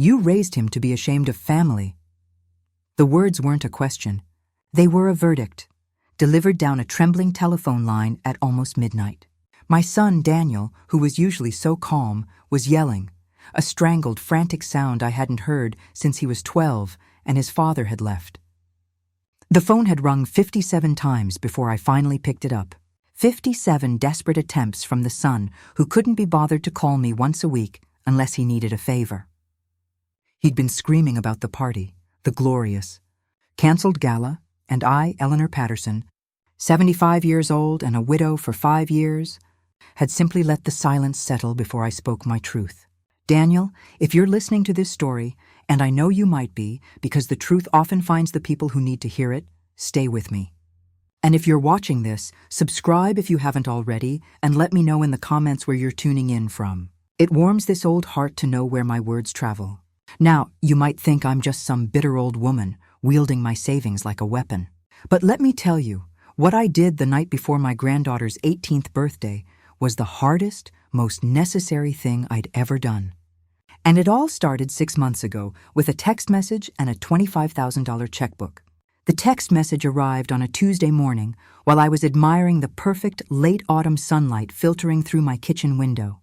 You raised him to be ashamed of family." The words weren't a question. They were a verdict, delivered down a trembling telephone line at almost midnight. My son, Daniel, who was usually so calm, was yelling, a strangled, frantic sound I hadn't heard since he was 12 and his father had left. The phone had rung 57 times before I finally picked it up. 57 desperate attempts from the son who couldn't be bothered to call me once a week unless he needed a favor. He'd been screaming about the party, the glorious, canceled gala, and I, Eleanor Patterson, 75 years old and a widow for 5 years, had simply let the silence settle before I spoke my truth. Daniel, if you're listening to this story, and I know you might be, because the truth often finds the people who need to hear it, stay with me. And if you're watching this, subscribe if you haven't already, and let me know in the comments where you're tuning in from. It warms this old heart to know where my words travel. Now, you might think I'm just some bitter old woman, wielding my savings like a weapon. But let me tell you, what I did the night before my granddaughter's 18th birthday was the hardest, most necessary thing I'd ever done. And it all started 6 months ago with a text message and a $25,000 checkbook. The text message arrived on a Tuesday morning while I was admiring the perfect late autumn sunlight filtering through my kitchen window.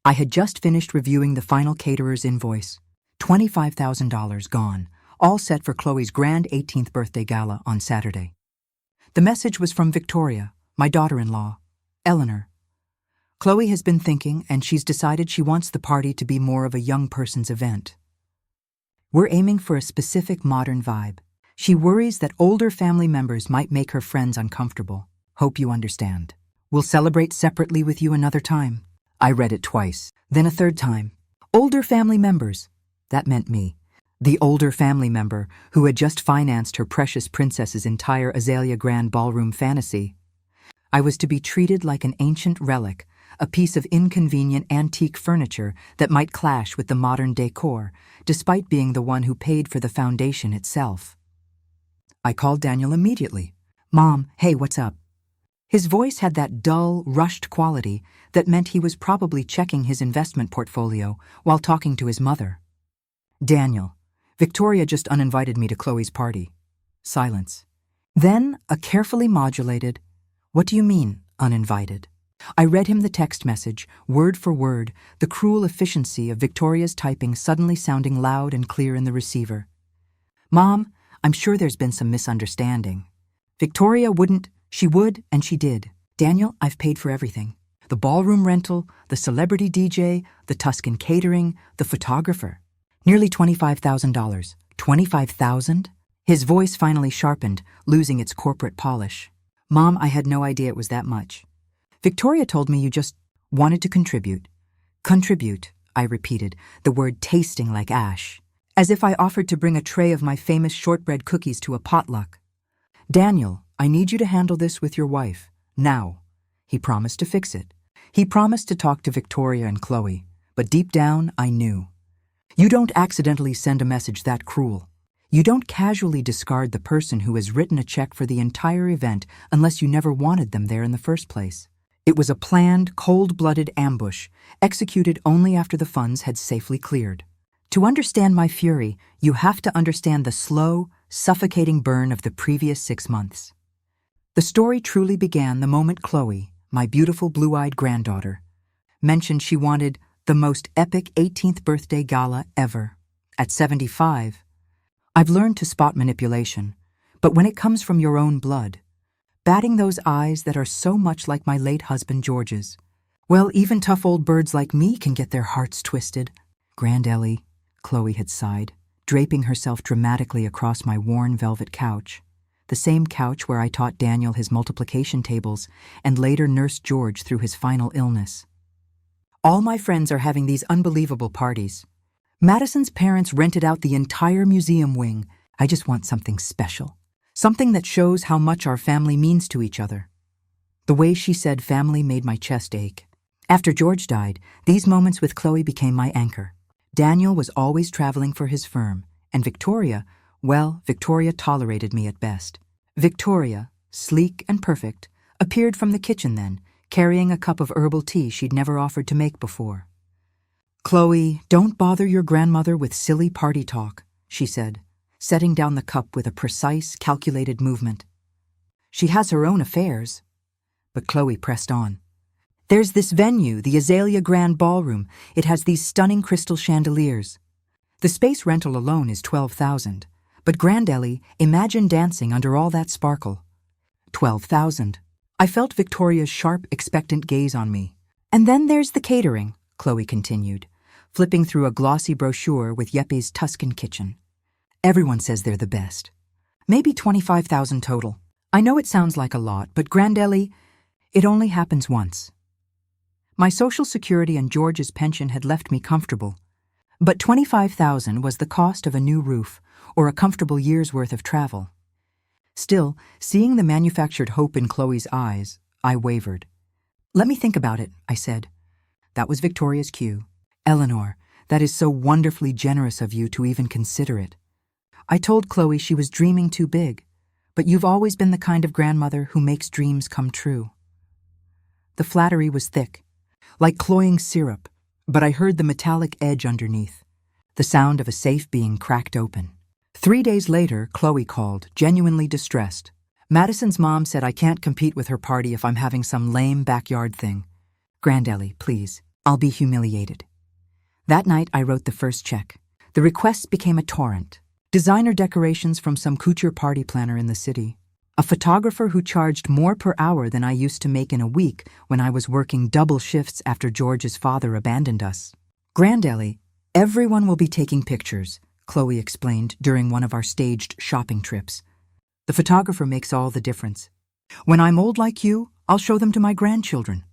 I had just finished reviewing the final caterer's invoice. $25,000 gone, all set for Chloe's grand 18th birthday gala on Saturday. The message was from Victoria, my daughter-in-law, Eleanor. Chloe has been thinking, and she's decided she wants the party to be more of a young person's event. We're aiming for a specific modern vibe. She worries that older family members might make her friends uncomfortable. Hope you understand. We'll celebrate separately with you another time. I read it twice, then a third time. Older family members. That meant me. The older family member who had just financed her precious princess's entire Azalea Grand ballroom fantasy. I was to be treated like an ancient relic, a piece of inconvenient antique furniture that might clash with the modern decor, despite being the one who paid for the foundation itself. I called Daniel immediately. "Mom, hey, what's up?" His voice had that dull, rushed quality that meant he was probably checking his investment portfolio while talking to his mother. "Daniel, Victoria just uninvited me to Chloe's party." Silence. Then a carefully modulated, "What do you mean, uninvited?" I read him the text message, word for word, the cruel efficiency of Victoria's typing suddenly sounding loud and clear in the receiver. "Mom, I'm sure there's been some misunderstanding. Victoria wouldn't, she would, and she did. Daniel, I've paid for everything. The ballroom rental, the celebrity DJ, the Tuscan catering, the photographer. Nearly $25,000. $25,000? His voice finally sharpened, losing its corporate polish. "Mom, I had no idea it was that much. Victoria told me you just wanted to contribute." "Contribute," I repeated, the word tasting like ash, as if I offered to bring a tray of my famous shortbread cookies to a potluck. "Daniel, I need you to handle this with your wife. Now." He promised to fix it. He promised to talk to Victoria and Chloe, but deep down I knew. You don't accidentally send a message that cruel. You don't casually discard the person who has written a check for the entire event unless you never wanted them there in the first place. It was a planned, cold-blooded ambush, executed only after the funds had safely cleared. To understand my fury, you have to understand the slow, suffocating burn of the previous 6 months. The story truly began the moment Chloe, my beautiful blue-eyed granddaughter, mentioned she wanted the most epic 18th birthday gala ever. At 75, I've learned to spot manipulation, but when it comes from your own blood, batting those eyes that are so much like my late husband George's, well, even tough old birds like me can get their hearts twisted. "Grand Ellie," Chloe had sighed, draping herself dramatically across my worn velvet couch, the same couch where I taught Daniel his multiplication tables and later nursed George through his final illness. "All my friends are having these unbelievable parties. Madison's parents rented out the entire museum wing. I just want something special. Something that shows how much our family means to each other." The way she said family made my chest ache. After George died, these moments with Chloe became my anchor. Daniel was always traveling for his firm, and Victoria, well, Victoria tolerated me at best. Victoria, sleek and perfect, appeared from the kitchen then, carrying a cup of herbal tea she'd never offered to make before. Chloe, don't bother your grandmother with silly party talk, she said, setting down the cup with a precise, calculated movement. She has her own affairs. But Chloe pressed on. There's this venue, the Azalea Grand Ballroom. It has these stunning crystal chandeliers. The space rental alone is $12,000. But Granddaughter, imagine dancing under all that sparkle. $12,000. I felt Victoria's sharp, expectant gaze on me. And then there's the catering, Chloe continued, flipping through a glossy brochure with Yeppe's Tuscan kitchen. Everyone says they're the best. Maybe $25,000 total. I know it sounds like a lot, but Granddaughter, it only happens once. My Social Security and George's pension had left me comfortable, but $25,000 was the cost of a new roof or a comfortable year's worth of travel. Still, seeing the manufactured hope in Chloe's eyes, I wavered. Let me think about it, I said. That was Victoria's cue. Eleanor, that is so wonderfully generous of you to even consider it. I told Chloe she was dreaming too big, but you've always been the kind of grandmother who makes dreams come true. The flattery was thick, like cloying syrup, but I heard the metallic edge underneath, the sound of a safe being cracked open. 3 days later, Chloe called, genuinely distressed. Madison's mom said I can't compete with her party if I'm having some lame backyard thing. Granddaughter, please, I'll be humiliated. That night I wrote the first check. The requests became a torrent. Designer decorations from some couture party planner in the city. A photographer who charged more per hour than I used to make in a week when I was working double shifts after George's father abandoned us. Granddaughter, everyone will be taking pictures, Chloe explained during one of our staged shopping trips. The photographer makes all the difference. When I'm old like you, I'll show them to my grandchildren.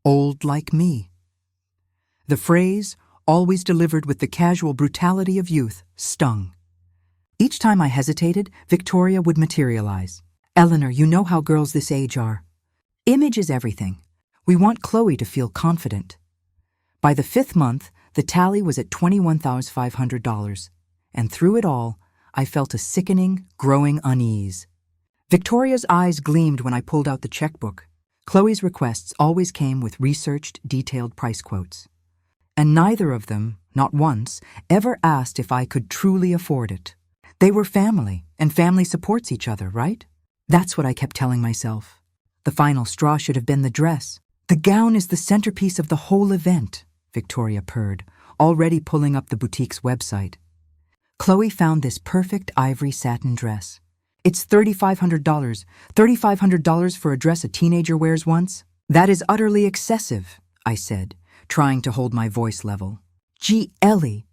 Old like me. The phrase, always delivered with the casual brutality of youth, stung. Each time I hesitated, Victoria would materialize. Eleanor, you know how girls this age are. Image is everything. We want Chloe to feel confident. By the 5th month, the tally was at $21,500, and through it all, I felt a sickening, growing unease. Victoria's eyes gleamed when I pulled out the checkbook. Chloe's requests always came with researched, detailed price quotes. And neither of them, not once, ever asked if I could truly afford it. They were family, and family supports each other, right? That's what I kept telling myself. The final straw should have been the dress. The gown is the centerpiece of the whole event, Victoria purred, already pulling up the boutique's website. Chloe found this perfect ivory satin dress. It's $3,500. $3,500 for a dress a teenager wears once? That is utterly excessive, I said, trying to hold my voice level. Gee, Ellie.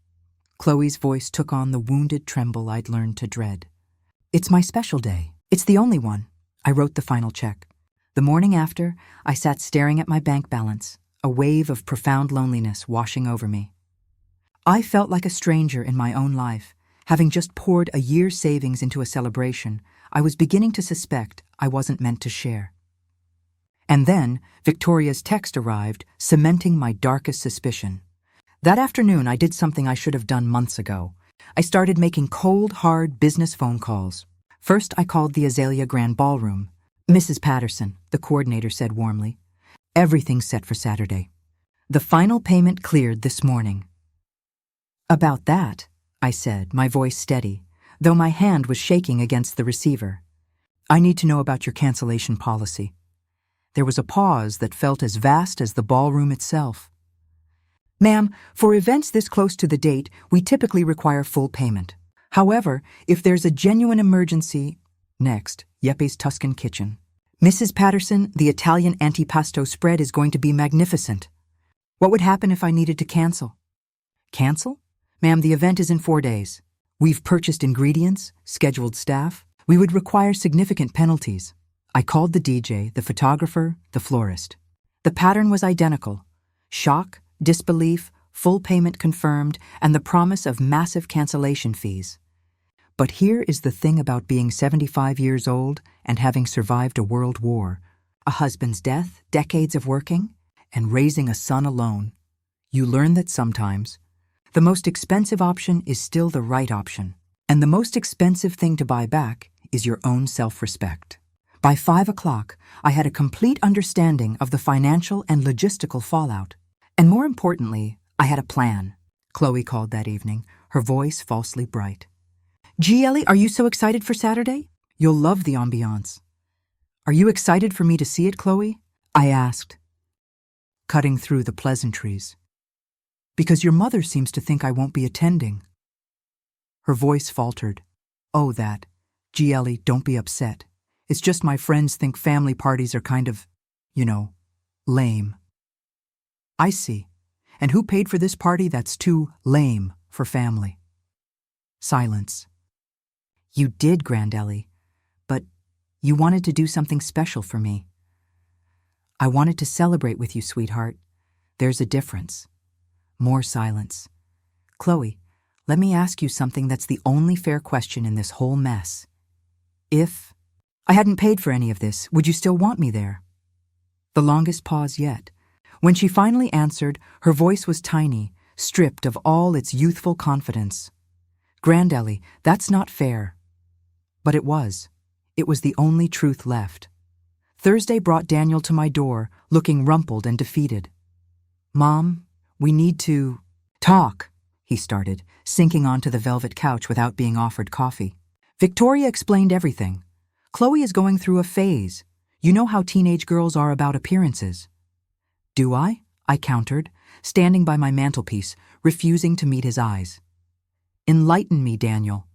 Chloe's voice took on the wounded tremble I'd learned to dread. It's my special day. It's the only one. I wrote the final check. The morning after, I sat staring at my bank balance, a wave of profound loneliness washing over me. I felt like a stranger in my own life. Having just poured a year's savings into a celebration, I was beginning to suspect I wasn't meant to share. And then Victoria's text arrived, cementing my darkest suspicion. That afternoon, I did something I should have done months ago. I started making cold, hard business phone calls. First, I called the Azalea Grand Ballroom. Mrs. Patterson, the coordinator said warmly. Everything's set for Saturday. The final payment cleared this morning. About that, I said, my voice steady, though my hand was shaking against the receiver. I need to know about your cancellation policy. There was a pause that felt as vast as the ballroom itself. Ma'am, for events this close to the date, we typically require full payment. However, if there's a genuine emergency... Next, Yeppe's Tuscan kitchen. Mrs. Patterson, the Italian antipasto spread is going to be magnificent. What would happen if I needed to cancel? Cancel? Ma'am, the event is in 4 days. We've purchased ingredients, scheduled staff. We would require significant penalties. I called the DJ, the photographer, the florist. The pattern was identical. Shock, disbelief, full payment confirmed, and the promise of massive cancellation fees. But here is the thing about being 75 years old and having survived a world war, a husband's death, decades of working, and raising a son alone. You learn that sometimes the most expensive option is still the right option, and the most expensive thing to buy back is your own self-respect. By 5 o'clock, I had a complete understanding of the financial and logistical fallout. And more importantly, I had a plan, Chloe called that evening, her voice falsely bright. Gee, Ellie, are you so excited for Saturday? You'll love the ambiance. Are you excited for me to see it, Chloe? I asked, cutting through the pleasantries. Because your mother seems to think I won't be attending. Her voice faltered. Oh, that. Gee, Ellie, don't be upset. It's just my friends think family parties are kind of, lame. I see. And who paid for this party that's too lame for family? Silence. You did, Ellie, but you wanted to do something special for me. I wanted to celebrate with you, sweetheart. There's a difference. More silence. Chloe, let me ask you something that's the only fair question in this whole mess. If I hadn't paid for any of this, would you still want me there? The longest pause yet. When she finally answered, her voice was tiny, stripped of all its youthful confidence. Ellie, that's not fair. But it was. It was the only truth left. Thursday brought Daniel to my door, looking rumpled and defeated. Mom, we need to talk, he started, sinking onto the velvet couch without being offered coffee. Victoria explained everything. Chloe is going through a phase. You know how teenage girls are about appearances. Do I? I countered, standing by my mantelpiece, refusing to meet his eyes. Enlighten me, Daniel.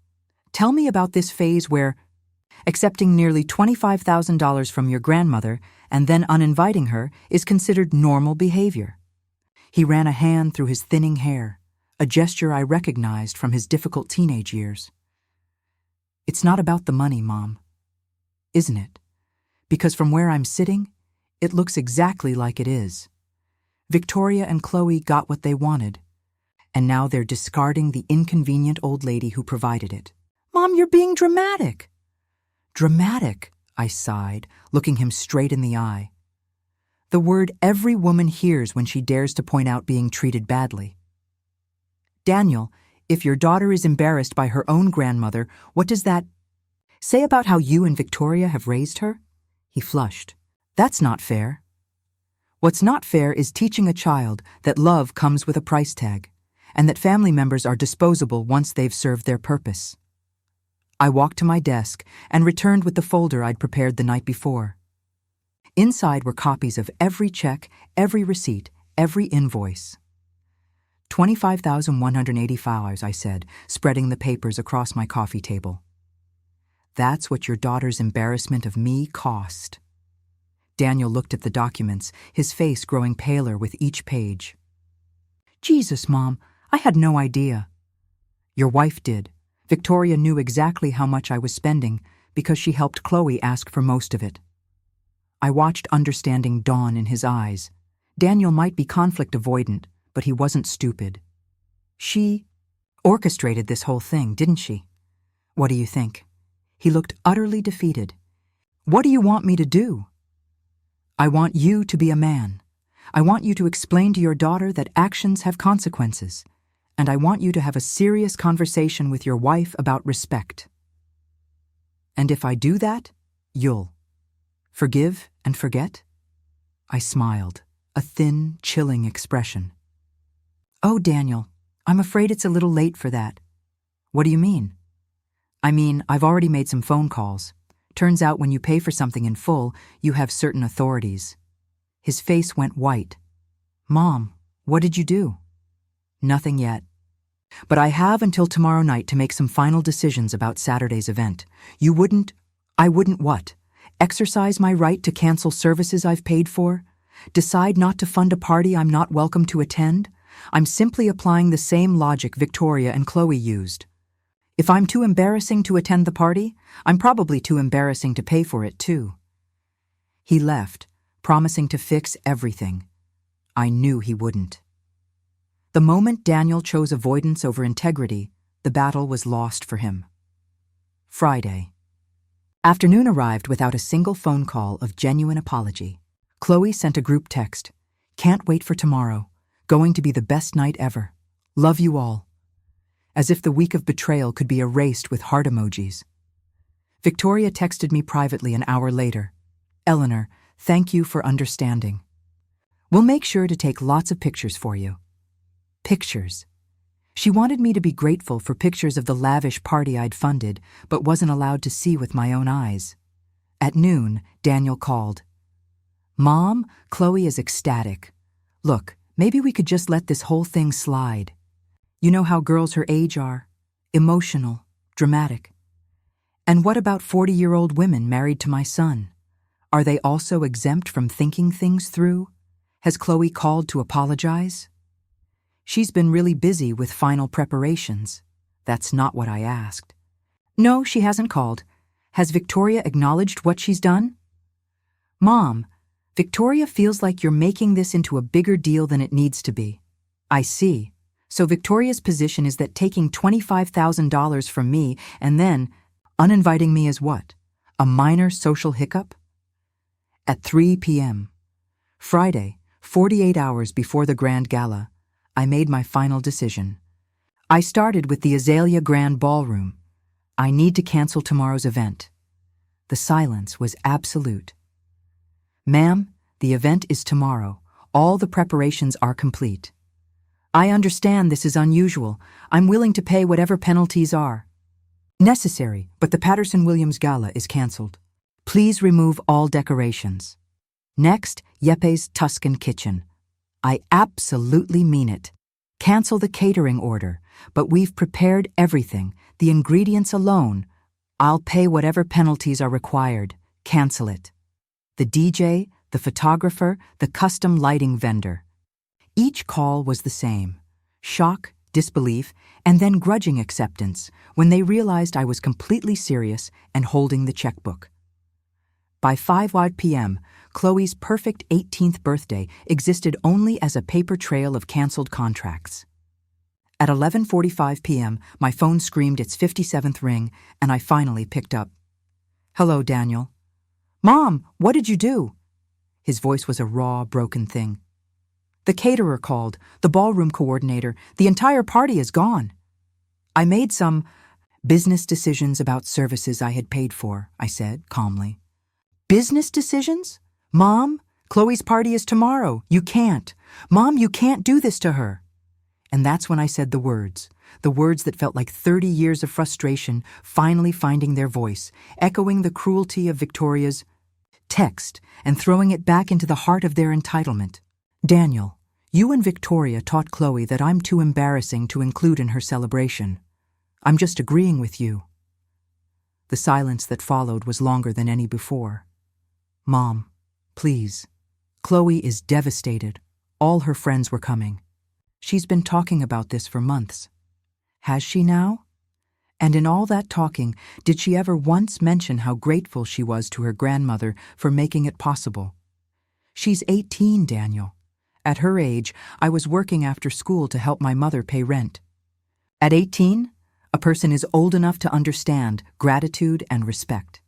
Tell me about this phase where accepting nearly $25,000 from your grandmother and then uninviting her is considered normal behavior. He ran a hand through his thinning hair, a gesture I recognized from his difficult teenage years. It's not about the money, Mom. Isn't it? Because from where I'm sitting, it looks exactly like it is. Victoria and Chloe got what they wanted, and now they're discarding the inconvenient old lady who provided it. Mom, you're being dramatic. Dramatic, I sighed, looking him straight in the eye. The word every woman hears when she dares to point out being treated badly. Daniel, if your daughter is embarrassed by her own grandmother, what does that say about how you and Victoria have raised her? He flushed. That's not fair. What's not fair is teaching a child that love comes with a price tag, and that family members are disposable once they've served their purpose. I walked to my desk and returned with the folder I'd prepared the night before. Inside were copies of every check, every receipt, every invoice. $25,185, I said, spreading the papers across my coffee table. That's what your daughter's embarrassment of me cost. Daniel looked at the documents, his face growing paler with each page. Jesus, Mom, I had no idea. Your wife did. Victoria knew exactly how much I was spending because she helped Chloe ask for most of it. I watched understanding dawn in his eyes. Daniel might be conflict avoidant, but he wasn't stupid. She orchestrated this whole thing, didn't she? What do you think? He looked utterly defeated. What do you want me to do? I want you to be a man. I want you to explain to your daughter that actions have consequences. And I want you to have a serious conversation with your wife about respect. And if I do that, you'll forgive and forget? I smiled, a thin, chilling expression. Oh, Daniel, I'm afraid it's a little late for that. What do you mean? I mean, I've already made some phone calls. Turns out when you pay for something in full, you have certain authorities. His face went white. Mom, what did you do? Nothing yet. But I have until tomorrow night to make some final decisions about Saturday's event. I wouldn't what? Exercise my right to cancel services I've paid for? Decide not to fund a party I'm not welcome to attend? I'm simply applying the same logic Victoria and Chloe used. If I'm too embarrassing to attend the party, I'm probably too embarrassing to pay for it too. He left, promising to fix everything. I knew he wouldn't. The moment Daniel chose avoidance over integrity, the battle was lost for him. Friday. Afternoon arrived without a single phone call of genuine apology. Chloe sent a group text. Can't wait for tomorrow. Going to be the best night ever. Love you all. As if the week of betrayal could be erased with heart emojis. Victoria texted me privately an hour later. Eleanor, thank you for understanding. We'll make sure to take lots of pictures for you. Pictures. She wanted me to be grateful for pictures of the lavish party I'd funded, but wasn't allowed to see with my own eyes. At noon, Daniel called. "Mom, Chloe is ecstatic. Look, maybe we could just let this whole thing slide. You know how girls her age are. Emotional, dramatic. And what about 40-year-old women married to my son? Are they also exempt from thinking things through? Has Chloe called to apologize?" "She's been really busy with final preparations." That's not what I asked. "No, she hasn't called. Has Victoria acknowledged what she's done?" "Mom, Victoria feels like you're making this into a bigger deal than it needs to be." "I see. So Victoria's position is that taking $25,000 from me and then uninviting me is what? A minor social hiccup?" At 3 p.m. Friday, 48 hours before the grand gala, I made my final decision. I started with the Azalea Grand Ballroom. I need to cancel tomorrow's event. The silence was absolute. "Ma'am, the event is tomorrow. All the preparations are complete." "I understand this is unusual. I'm willing to pay whatever penalties are necessary, but the Patterson-Williams Gala is canceled. Please remove all decorations. Next, Yepes Tuscan Kitchen. I absolutely mean it. Cancel the catering order, but we've prepared everything, the ingredients alone. I'll pay whatever penalties are required. Cancel it. The DJ, the photographer, the custom lighting vendor." Each call was the same: shock, disbelief, and then grudging acceptance when they realized I was completely serious and holding the checkbook. By 5 p.m., Chloe's perfect 18th birthday existed only as a paper trail of canceled contracts. At 11:45 p.m., my phone screamed its 57th ring, and I finally picked up. "Hello, Daniel." "Mom, what did you do?" His voice was a raw, broken thing. "The caterer called, the ballroom coordinator. The entire party is gone." "I made some business decisions about services I had paid for," I said calmly. "Business decisions? Mom, Chloe's party is tomorrow. You can't. Mom, you can't do this to her." And that's when I said the words that felt like 30 years of frustration finally finding their voice, echoing the cruelty of Victoria's text and throwing it back into the heart of their entitlement. "Daniel, you and Victoria taught Chloe that I'm too embarrassing to include in her celebration. I'm just agreeing with you." The silence that followed was longer than any before. "Mom, please. Chloe is devastated. All her friends were coming. She's been talking about this for months." "Has she now? And in all that talking, did she ever once mention how grateful she was to her grandmother for making it possible? She's 18, Daniel. At her age, I was working after school to help my mother pay rent. At 18, a person is old enough to understand gratitude and respect."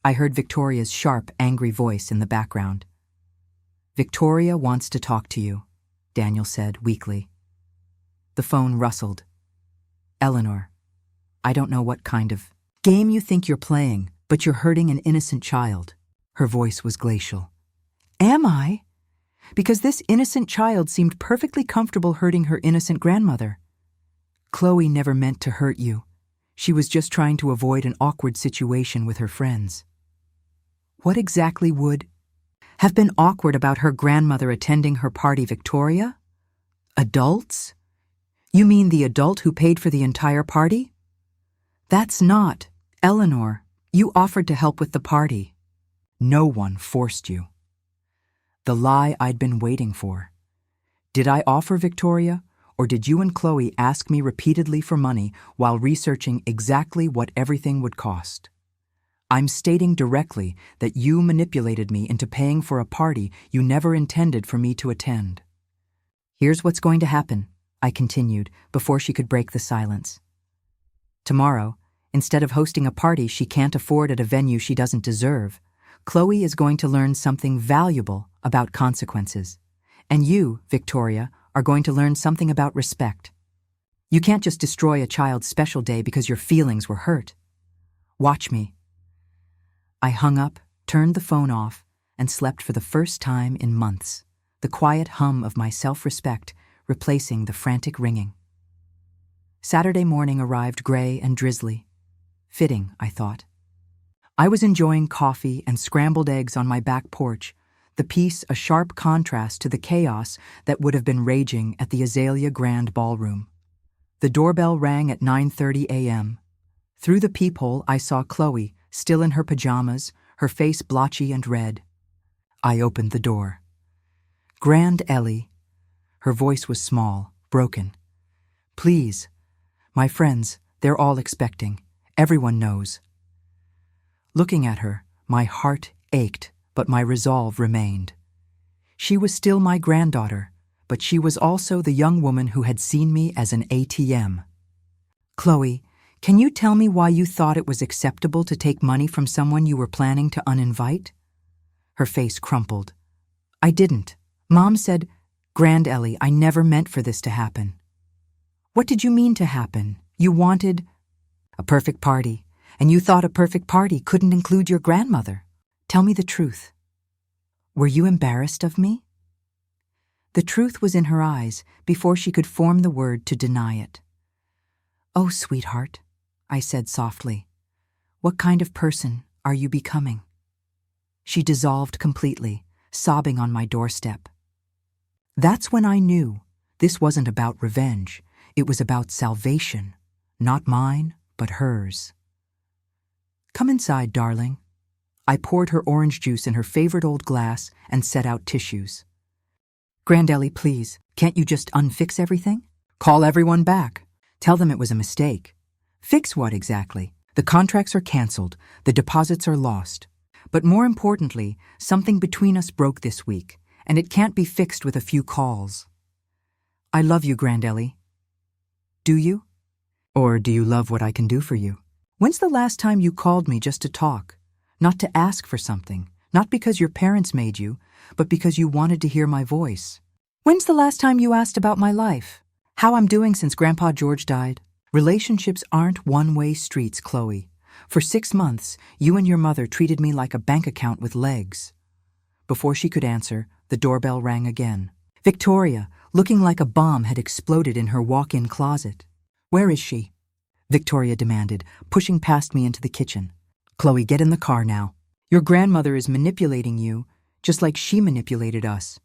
I heard Victoria's sharp, angry voice in the background. "Victoria wants to talk to you," Daniel said weakly. The phone rustled. "Eleanor, I don't know what kind of game you think you're playing, but you're hurting an innocent child." Her voice was glacial. "Am I? Because this innocent child seemed perfectly comfortable hurting her innocent grandmother." "Chloe never meant to hurt you. She was just trying to avoid an awkward situation with her friends." "What exactly would have been awkward about her grandmother attending her party, Victoria? Adults? You mean the adult who paid for the entire party?" "That's not. Eleanor, you offered to help with the party. No one forced you." The lie I'd been waiting for. Did I offer, Victoria, or did you and Chloe ask me repeatedly for money while researching exactly what everything would cost? I'm stating directly that you manipulated me into paying for a party you never intended for me to attend. "Here's what's going to happen," I continued before she could break the silence. "Tomorrow, instead of hosting a party she can't afford at a venue she doesn't deserve, Chloe is going to learn something valuable about consequences. And you, Victoria, are going to learn something about respect. You can't just destroy a child's special day because your feelings were hurt. Watch me." I hung up, turned the phone off, and slept for the first time in months, the quiet hum of my self-respect replacing the frantic ringing. Saturday morning arrived gray and drizzly. Fitting, I thought. I was enjoying coffee and scrambled eggs on my back porch, the piece a sharp contrast to the chaos that would have been raging at the Azalea Grand Ballroom. The doorbell rang at 9:30 a.m. Through the peephole, I saw Chloe, still in her pajamas, her face blotchy and red. I opened the door. "Grand Ellie." Her voice was small, broken. "Please. My friends, they're all expecting. Everyone knows." Looking at her, my heart ached, but my resolve remained. She was still my granddaughter, but she was also the young woman who had seen me as an ATM. "Chloe, can you tell me why you thought it was acceptable to take money from someone you were planning to uninvite?" Her face crumpled. "I didn't. Mom said, 'Grand Ellie, I never meant for this to happen.'" "What did you mean to happen? You wanted a perfect party, and you thought a perfect party couldn't include your grandmother. Tell me the truth. Were you embarrassed of me?" The truth was in her eyes before she could form the word to deny it. "Oh, sweetheart," I said softly, "what kind of person are you becoming?" She dissolved completely, sobbing on my doorstep. That's when I knew this wasn't about revenge. It was about salvation, not mine, but hers. "Come inside, darling." I poured her orange juice in her favorite old glass and set out tissues. "Grand Ellie, please, can't you just unfix everything? Call everyone back. Tell them it was a mistake." "Fix what exactly? The contracts are canceled, the deposits are lost. But more importantly, something between us broke this week, and it can't be fixed with a few calls." "I love you, Grand Ellie." "Do you? Or do you love what I can do for you? When's the last time you called me just to talk? Not to ask for something, not because your parents made you, but because you wanted to hear my voice. When's the last time you asked about my life? How I'm doing since Grandpa George died? Relationships aren't one-way streets, Chloe. For 6 months, you and your mother treated me like a bank account with legs." Before she could answer, the doorbell rang again. Victoria, looking like a bomb had exploded in her walk-in closet. "Where is she?" Victoria demanded, pushing past me into the kitchen. "Chloe, get in the car now. Your grandmother is manipulating you, just like she manipulated us."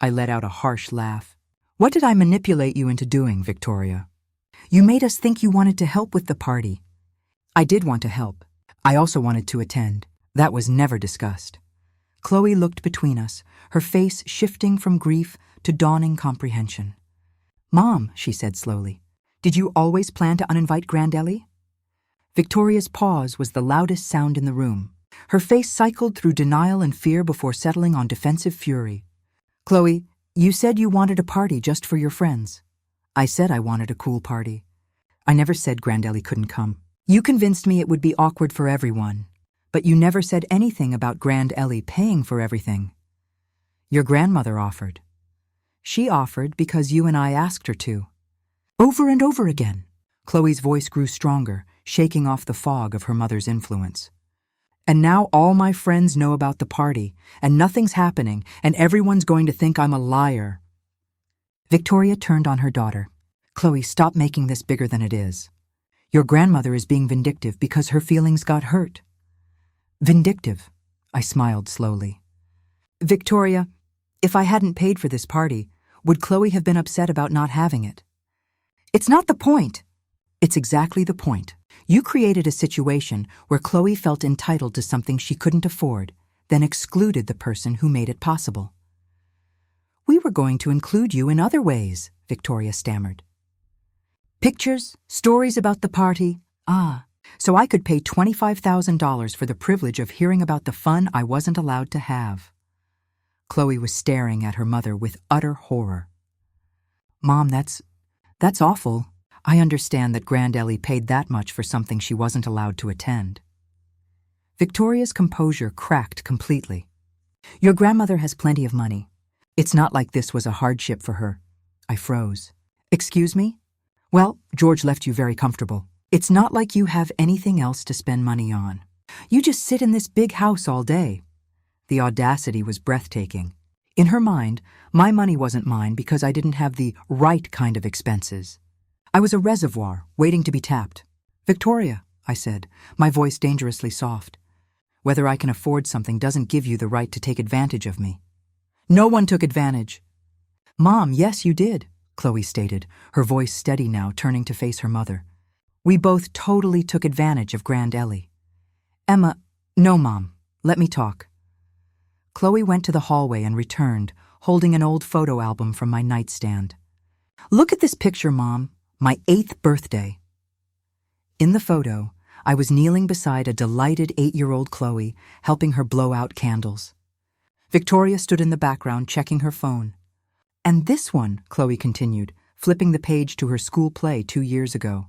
I let out a harsh laugh. "What did I manipulate you into doing, Victoria?" "You made us think you wanted to help with the party." "I did want to help. I also wanted to attend. That was never discussed." Chloe looked between us, her face shifting from grief to dawning comprehension. "Mom," she said slowly, "did you always plan to uninvite Grand Ellie?" Victoria's pause was the loudest sound in the room. Her face cycled through denial and fear before settling on defensive fury. "Chloe, you said you wanted a party just for your friends." "I said I wanted a cool party. I never said Grand Ellie couldn't come. You convinced me it would be awkward for everyone, but you never said anything about Grand Ellie paying for everything." "Your grandmother offered." "She offered because you and I asked her to." Over and over again. Chloe's voice grew stronger, shaking off the fog of her mother's influence. "And now all my friends know about the party, and nothing's happening, and everyone's going to think I'm a liar." Victoria turned on her daughter. "Chloe, stop making this bigger than it is. Your grandmother is being vindictive because her feelings got hurt." "Vindictive?" I smiled slowly. "Victoria, if I hadn't paid for this party, would Chloe have been upset about not having it?" "It's not the point." "It's exactly the point. You created a situation where Chloe felt entitled to something she couldn't afford, then excluded the person who made it possible." "We were going to include you in other ways," Victoria stammered. "Pictures, stories about the party. So I could pay $25,000 for the privilege of hearing about the fun I wasn't allowed to have." Chloe was staring at her mother with utter horror. "Mom, that's awful. I understand that Grand Ellie paid that much for something she wasn't allowed to attend." Victoria's composure cracked completely. "Your grandmother has plenty of money. It's not like this was a hardship for her." I froze. "Excuse me? Well, George left you very comfortable. It's not like you have anything else to spend money on. You just sit in this big house all day." The audacity was breathtaking. In her mind, my money wasn't mine because I didn't have the right kind of expenses. I was a reservoir waiting to be tapped. "Victoria," I said, my voice dangerously soft. "Whether I can afford something doesn't give you the right to take advantage of me." "No one took advantage." "Mom, yes, you did," Chloe stated, her voice steady now, turning to face her mother. "We both totally took advantage of Grand Ellie." "Emma, no, Mom. Let me talk." Chloe went to the hallway and returned, holding an old photo album from my nightstand. "Look at this picture, Mom. My 8th birthday." In the photo, I was kneeling beside a delighted 8-year-old Chloe, helping her blow out candles. Victoria stood in the background, checking her phone. "And this one," Chloe continued, flipping the page to her school play 2 years ago.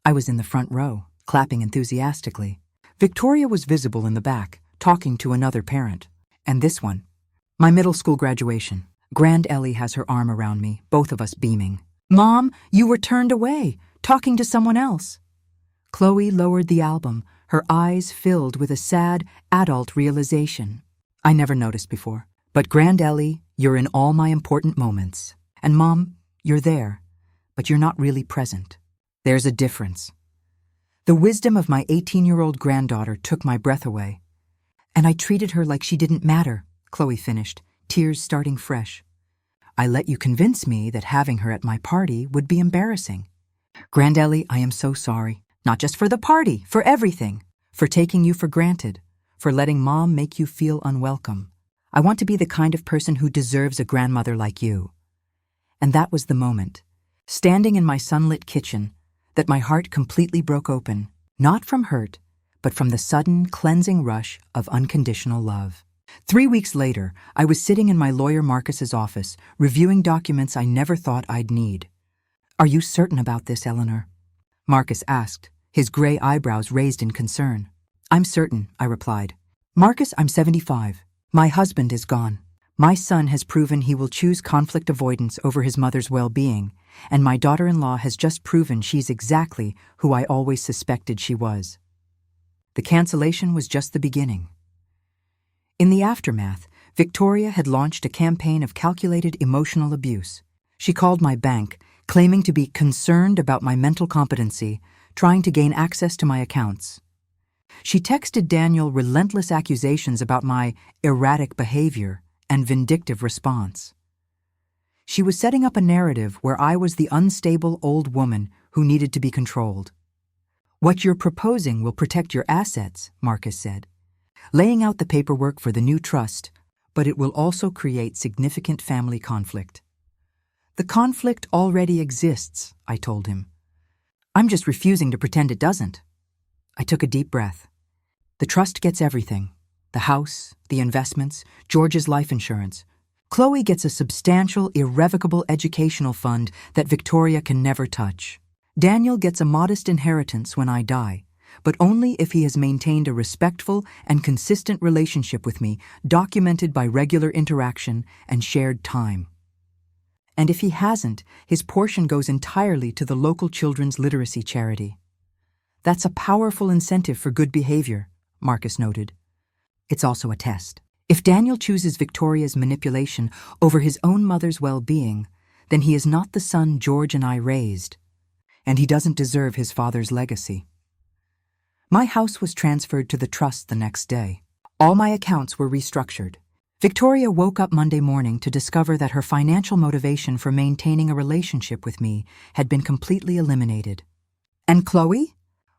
I was in the front row, clapping enthusiastically. Victoria was visible in the back, talking to another parent. "And this one, my middle school graduation. Grand Ellie has her arm around me, both of us beaming." "Mom, you were turned away, talking to someone else." Chloe lowered the album, her eyes filled with a sad, adult realization. "I never noticed before. But Grand Ellie, you're in all my important moments. And Mom, you're there, but you're not really present. There's a difference." The wisdom of my 18-year-old granddaughter took my breath away. "And I treated her like she didn't matter," Chloe finished, tears starting fresh. "I let you convince me that having her at my party would be embarrassing. Grand Ellie, I am so sorry. Not just for the party, for everything. For taking you for granted. For letting Mom make you feel unwelcome. I want to be the kind of person who deserves a grandmother like you." And that was the moment, standing in my sunlit kitchen, that my heart completely broke open, not from hurt, but from the sudden, cleansing rush of unconditional love. 3 weeks later, I was sitting in my lawyer Marcus's office, reviewing documents I never thought I'd need. "Are you certain about this, Eleanor?" Marcus asked, his gray eyebrows raised in concern. "I'm certain," I replied. "Marcus, I'm 75. My husband is gone. My son has proven he will choose conflict avoidance over his mother's well-being, and my daughter-in-law has just proven she's exactly who I always suspected she was." The cancellation was just the beginning. In the aftermath, Victoria had launched a campaign of calculated emotional abuse. She called my bank, claiming to be concerned about my mental competency, trying to gain access to my accounts. She texted Daniel relentless accusations about my erratic behavior and vindictive response. She was setting up a narrative where I was the unstable old woman who needed to be controlled. "What you're proposing will protect your assets," Marcus said, "laying out the paperwork for the new trust, but it will also create significant family conflict." "The conflict already exists," I told him. "I'm just refusing to pretend it doesn't." I took a deep breath. The trust gets everything. The house, the investments, George's life insurance. Chloe gets a substantial, irrevocable educational fund that Victoria can never touch. Daniel gets a modest inheritance when I die, but only if he has maintained a respectful and consistent relationship with me, documented by regular interaction and shared time. And if he hasn't, his portion goes entirely to the local children's literacy charity. "That's a powerful incentive for good behavior," Marcus noted. "It's also a test. If Daniel chooses Victoria's manipulation over his own mother's well-being, then he is not the son George and I raised, and he doesn't deserve his father's legacy." My house was transferred to the trust the next day. All my accounts were restructured. Victoria woke up Monday morning to discover that her financial motivation for maintaining a relationship with me had been completely eliminated. "And Chloe?"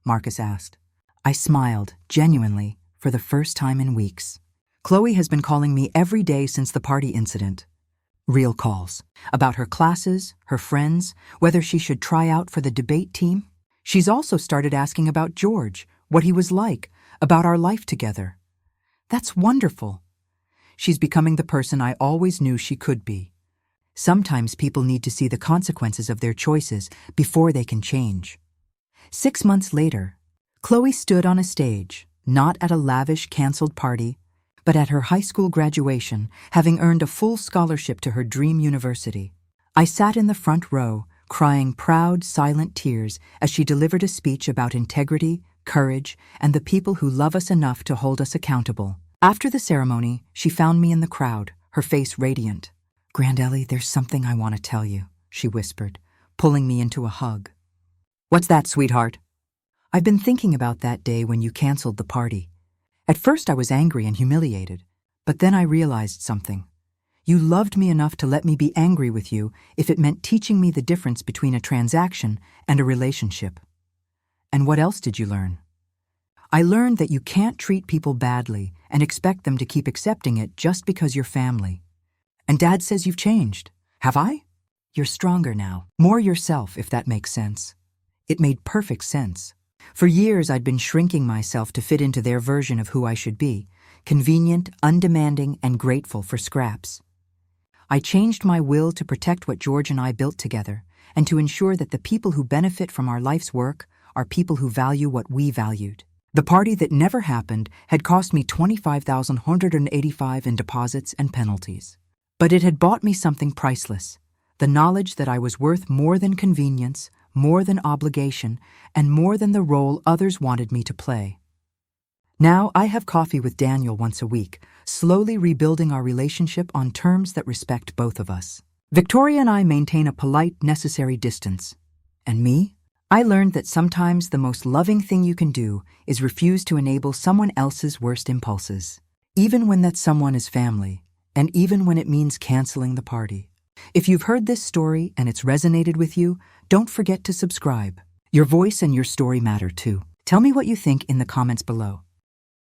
Marcus asked. I smiled, genuinely, for the first time in weeks. "Chloe has been calling me every day since the party incident. Real calls. About her classes, her friends, whether she should try out for the debate team. She's also started asking about George, what he was like, about our life together. That's wonderful. She's becoming the person I always knew she could be. Sometimes people need to see the consequences of their choices before they can change." 6 months later, Chloe stood on a stage, not at a lavish, canceled party, but at her high school graduation, having earned a full scholarship to her dream university. I sat in the front row, crying proud, silent tears as she delivered a speech about integrity, courage, and the people who love us enough to hold us accountable. After the ceremony, she found me in the crowd, her face radiant. "Grandelli, there's something I want to tell you," she whispered, pulling me into a hug. "What's that, sweetheart?" "I've been thinking about that day when you canceled the party. At first I was angry and humiliated, but then I realized something. You loved me enough to let me be angry with you if it meant teaching me the difference between a transaction and a relationship. And what else did you learn? I learned that you can't treat people badly and expect them to keep accepting it just because you're family. And Dad says you've changed. Have I? You're stronger now. More yourself, if that makes sense." It made perfect sense. For years I'd been shrinking myself to fit into their version of who I should be, convenient, undemanding, and grateful for scraps. I changed my will to protect what George and I built together, and to ensure that the people who benefit from our life's work are people who value what we valued. The party that never happened had cost me $25,185 in deposits and penalties. But it had bought me something priceless, the knowledge that I was worth more than convenience, more than obligation, and more than the role others wanted me to play. Now I have coffee with Daniel once a week, slowly rebuilding our relationship on terms that respect both of us. Victoria and I maintain a polite, necessary distance. And me? I learned that sometimes the most loving thing you can do is refuse to enable someone else's worst impulses, even when that someone is family, and even when it means canceling the party. If you've heard this story and it's resonated with you, don't forget to subscribe. Your voice and your story matter too. Tell me what you think in the comments below.